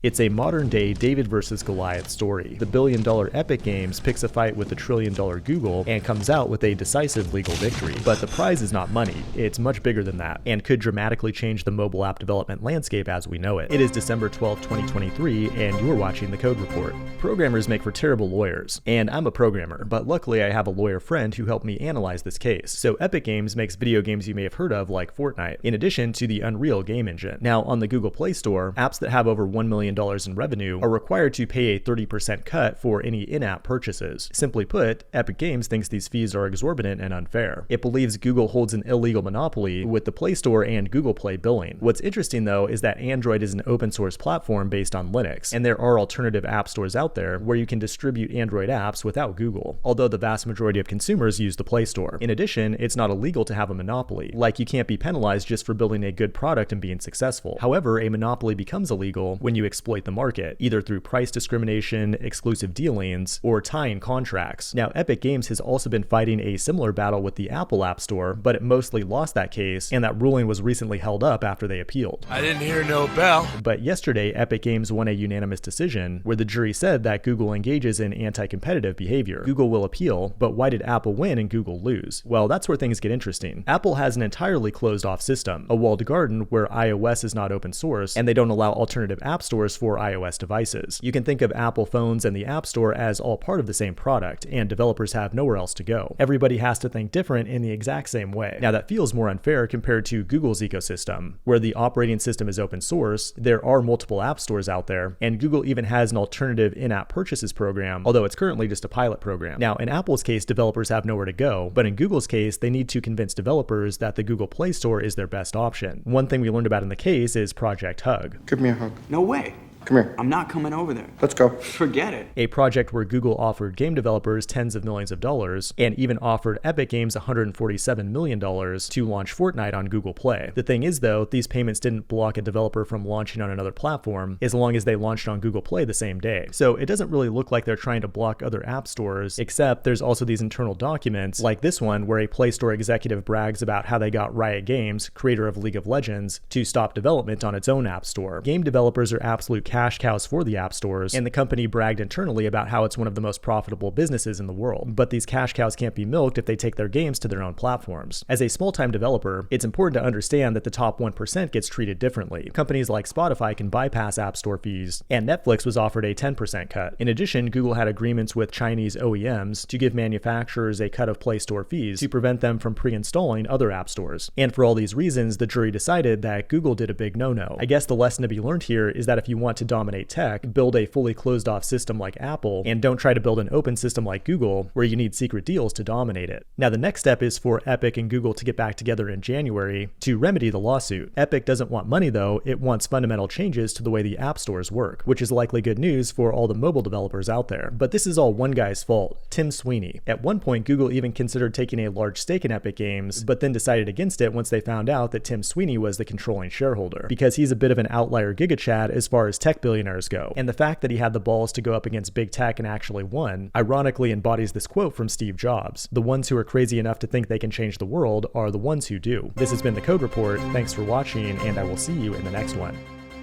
It's a modern-day David versus Goliath story. The billion-dollar Epic Games picks a fight with the trillion-dollar Google and comes out with a decisive legal victory. But the prize is not money, it's much bigger than that, and could dramatically change the mobile app development landscape as we know it. It is December 12, 2023, and you're watching The Code Report. Programmers make for terrible lawyers, and I'm a programmer, but luckily I have a lawyer friend who helped me analyze this case. So Epic Games makes video games you may have heard of like Fortnite, in addition to the Unreal game engine. Now, on the Google Play Store, apps that have over $1 million in revenue are required to pay a 30% cut for any in-app purchases. Simply put, Epic Games thinks these fees are exorbitant and unfair. It believes Google holds an illegal monopoly with the Play Store and Google Play billing. What's interesting though is that Android is an open source platform based on Linux, and there are alternative app stores out there where you can distribute Android apps without Google, although the vast majority of consumers use the Play Store. In addition, it's not illegal to have a monopoly, like you can't be penalized just for building a good product and being successful. However, a monopoly becomes illegal when you exploit the market, either through price discrimination, exclusive dealings, or tying contracts. Now, Epic Games has also been fighting a similar battle with the Apple App Store, but it mostly lost that case, and that ruling was recently held up after they appealed. I didn't hear no bell. But yesterday, Epic Games won a unanimous decision where the jury said that Google engages in anti-competitive behavior. Google will appeal, but why did Apple win and Google lose? Well, that's where things get interesting. Apple has an entirely closed-off system, a walled garden where iOS is not open source, and they don't allow alternative app stores for iOS devices. You can think of Apple phones and the App Store as all part of the same product, and developers have nowhere else to go. Everybody has to think different in the exact same way. Now, that feels more unfair compared to Google's ecosystem, where the operating system is open source, there are multiple app stores out there, and Google even has an alternative in-app purchases program, although it's currently just a pilot program. Now, in Apple's case, developers have nowhere to go, but in Google's case, they need to convince developers that the Google Play Store is their best option. One thing we learned about in the case is Project Hug. Give me a hug. No way. Come here. I'm not coming over there. Let's go. Forget it. A project where Google offered game developers tens of millions of dollars and even offered Epic Games $147 million to launch Fortnite on Google Play. The thing is though, these payments didn't block a developer from launching on another platform as long as they launched on Google Play the same day. So it doesn't really look like they're trying to block other app stores, except there's also these internal documents like this one where a Play Store executive brags about how they got Riot Games, creator of League of Legends, to stop development on its own app store. Game developers are absolute cash cows for the app stores, and the company bragged internally about how it's one of the most profitable businesses in the world. But these cash cows can't be milked if they take their games to their own platforms. As a small-time developer, it's important to understand that the top 1% gets treated differently. Companies like Spotify can bypass app store fees, and Netflix was offered a 10% cut. In addition, Google had agreements with Chinese OEMs to give manufacturers a cut of Play Store fees to prevent them from pre-installing other app stores. And for all these reasons, the jury decided that Google did a big no-no. I guess the lesson to be learned here is that if you want to dominate tech, build a fully closed-off system like Apple, and don't try to build an open system like Google, where you need secret deals to dominate it. Now, the next step is for Epic and Google to get back together in January to remedy the lawsuit. Epic doesn't want money though, it wants fundamental changes to the way the app stores work, which is likely good news for all the mobile developers out there. But this is all one guy's fault, Tim Sweeney. At one point, Google even considered taking a large stake in Epic Games, but then decided against it once they found out that Tim Sweeney was the controlling shareholder, because he's a bit of an outlier gigachad as far as tech billionaires go. And the fact that he had the balls to go up against big tech and actually won, ironically embodies this quote from Steve Jobs: "The ones who are crazy enough to think they can change the world are the ones who do." This has been The Code Report. Thanks for watching, and I will see you in the next one.